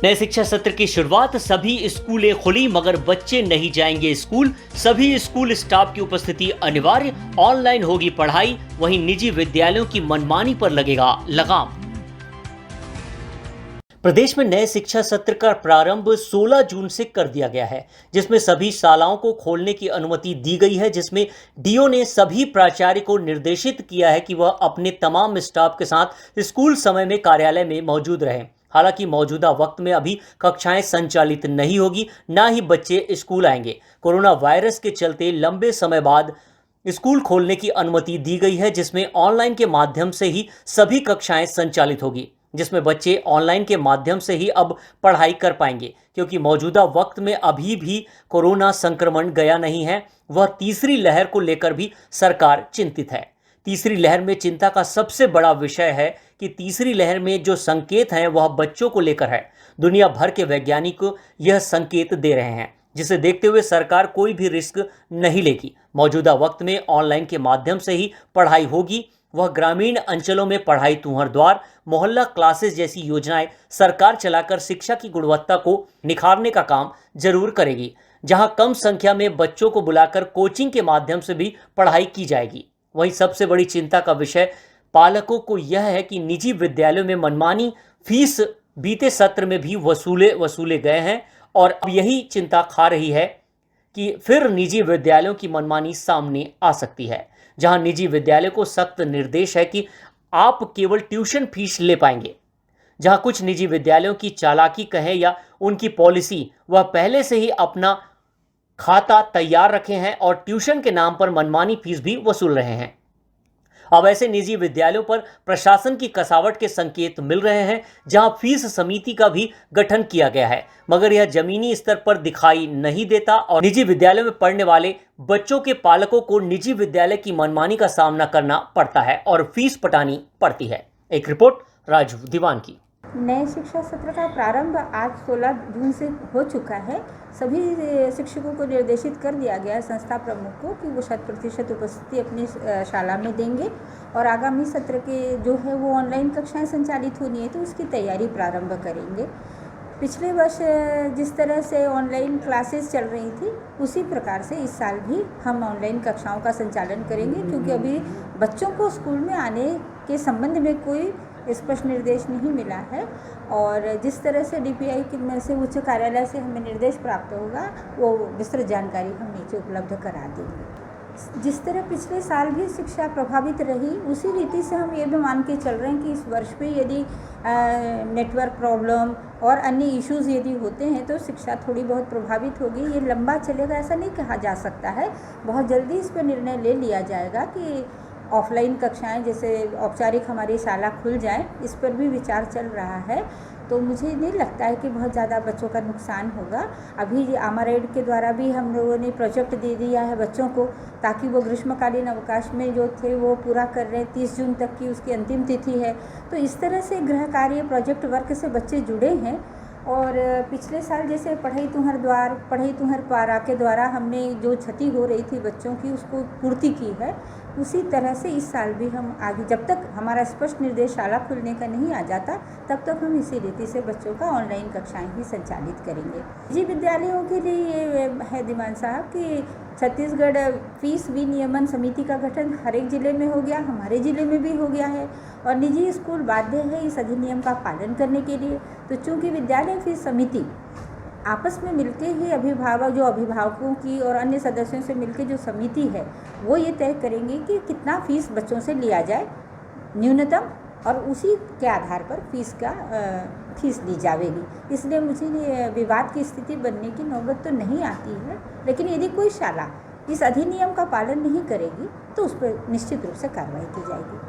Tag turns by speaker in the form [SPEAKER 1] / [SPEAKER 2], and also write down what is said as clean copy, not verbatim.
[SPEAKER 1] नए शिक्षा सत्र की शुरुआत, सभी स्कूलें खुली मगर बच्चे नहीं जाएंगे स्कूल। सभी स्कूल स्टाफ की उपस्थिति अनिवार्य। ऑनलाइन होगी पढ़ाई। वहीं निजी विद्यालयों की मनमानी पर लगेगा लगाम। प्रदेश में नए शिक्षा सत्र का प्रारंभ 16 जून से कर दिया गया है, जिसमें सभी शालाओं को खोलने की अनुमति दी गई है। जिसमें डीओ ने सभी प्राचार्य को निर्देशित किया है कि वह अपने तमाम स्टाफ के साथ स्कूल समय में कार्यालय में मौजूद रहें। हालांकि मौजूदा वक्त में अभी कक्षाएं संचालित नहीं होगी, ना ही बच्चे स्कूल आएंगे। कोरोना वायरस के चलते लंबे समय बाद स्कूल खोलने की अनुमति दी गई है, जिसमें ऑनलाइन के माध्यम से ही सभी कक्षाएं संचालित होगी, जिसमें बच्चे ऑनलाइन के माध्यम से ही अब पढ़ाई कर पाएंगे। क्योंकि मौजूदा वक्त में अभी भी कोरोना संक्रमण गया नहीं है, वह तीसरी लहर को लेकर भी सरकार चिंतित है। तीसरी लहर में चिंता का सबसे बड़ा विषय है कि तीसरी लहर में जो संकेत हैं वह बच्चों को लेकर है। दुनिया भर के वैज्ञानिक यह संकेत दे रहे हैं, जिसे देखते हुए सरकार कोई भी रिस्क नहीं लेगी। मौजूदा वक्त में ऑनलाइन के माध्यम से ही पढ़ाई होगी। वह ग्रामीण अंचलों में पढ़ाई तुहर द्वार, मोहल्ला क्लासेस जैसी योजनाएं सरकार चलाकर शिक्षा की गुणवत्ता को निखारने का काम जरूर करेगी, जहां कम संख्या में बच्चों को बुलाकर कोचिंग के माध्यम से भी पढ़ाई की जाएगी। वहीं सबसे बड़ी चिंता का विषय पालकों को यह है कि निजी विद्यालयों में मनमानी फीस बीते सत्र में भी वसूले गए हैं, और अब यही चिंता खा रही है कि फिर निजी विद्यालयों की मनमानी सामने आ सकती है। जहां निजी विद्यालय को सख्त निर्देश है कि आप केवल ट्यूशन फीस ले पाएंगे। जहां कुछ निजी विद्यालयों की चालाकी कहें या उनकी पॉलिसी, वह पहले से ही अपना खाता तैयार रखे हैं और ट्यूशन के नाम पर मनमानी फीस भी वसूल रहे हैं। अब ऐसे निजी विद्यालयों पर प्रशासन की कसावट के संकेत मिल रहे हैं, जहां फीस समिति का भी गठन किया गया है, मगर यह जमीनी स्तर पर दिखाई नहीं देता और निजी विद्यालयों में पढ़ने वाले बच्चों के पालकों को निजी विद्यालय की मनमानी का सामना करना पड़ता है और फीस पटानी पड़ती है। एक रिपोर्ट राजू दीवान की।
[SPEAKER 2] नए शिक्षा सत्र का प्रारंभ आज 16 जून से हो चुका है। सभी शिक्षकों को निर्देशित कर दिया गया है, संस्था प्रमुख को, कि वो 100% उपस्थिति अपनी शाला में देंगे और आगामी सत्र के जो है वो ऑनलाइन कक्षाएं संचालित होनी है, तो उसकी तैयारी प्रारंभ करेंगे। पिछले वर्ष जिस तरह से ऑनलाइन क्लासेस चल रही थी, उसी प्रकार से इस साल भी हम ऑनलाइन कक्षाओं का संचालन करेंगे, क्योंकि अभी बच्चों को स्कूल में आने के संबंध में कोई स्पष्ट निर्देश नहीं मिला है। और जिस तरह से डीपीआई में से उच्च कार्यालय से हमें निर्देश प्राप्त होगा, वो विस्तृत जानकारी हम नीचे उपलब्ध करा देंगे। जिस तरह पिछले साल भी शिक्षा प्रभावित रही, उसी रीति से हम ये भी मान के चल रहे हैं कि इस वर्ष भी यदि नेटवर्क प्रॉब्लम और अन्य इश्यूज़ यदि होते हैं तो शिक्षा थोड़ी बहुत प्रभावित होगी। ये लंबा चलेगा ऐसा नहीं कहा जा सकता है। बहुत जल्दी इस पर निर्णय ले लिया जाएगा कि ऑफलाइन कक्षाएं जैसे औपचारिक हमारी शाला खुल जाए, इस पर भी विचार चल रहा है। तो मुझे नहीं लगता है कि बहुत ज़्यादा बच्चों का नुकसान होगा। अभी आमारेड के द्वारा भी हम लोगों ने प्रोजेक्ट दे दिया है बच्चों को, ताकि वो ग्रीष्मकालीन अवकाश में जो थे वो पूरा कर रहे हैं। 30 जून तक की उसकी अंतिम तिथि है। तो इस तरह से गृह कार्य प्रोजेक्ट वर्क से बच्चे जुड़े हैं। और पिछले साल जैसे पढ़ई तुहर द्वार, पढ़ई तुहर पारा के द्वारा हमने जो क्षति हो रही थी बच्चों की, उसको पूर्ति की है। उसी तरह से इस साल भी हम आगे, जब तक हमारा स्पष्ट निर्देश शाला खुलने का नहीं आ जाता, तब तक हम इसी रीति से बच्चों का ऑनलाइन कक्षाएं ही संचालित करेंगे। निजी विद्यालयों के लिए ये है दीवान साहब कि छत्तीसगढ़ फीस विनियमन समिति का गठन हर एक ज़िले में हो गया, हमारे ज़िले में भी हो गया है। और निजी स्कूल बाध्य है इस अधिनियम का पालन करने के लिए। तो चूँकि विद्यालय फीस समिति आपस में मिलके ही अभिभावकों की और अन्य सदस्यों से मिलके जो समिति है, वो ये तय करेंगे कि कितना फ़ीस बच्चों से लिया जाए न्यूनतम, और उसी के आधार पर फीस ली जाएगी। इसलिए मुझे विवाद की स्थिति बनने की नौबत तो नहीं आती है। लेकिन यदि कोई शाला इस अधिनियम का पालन नहीं करेगी तो उस पर निश्चित रूप से कार्रवाई की जाएगी।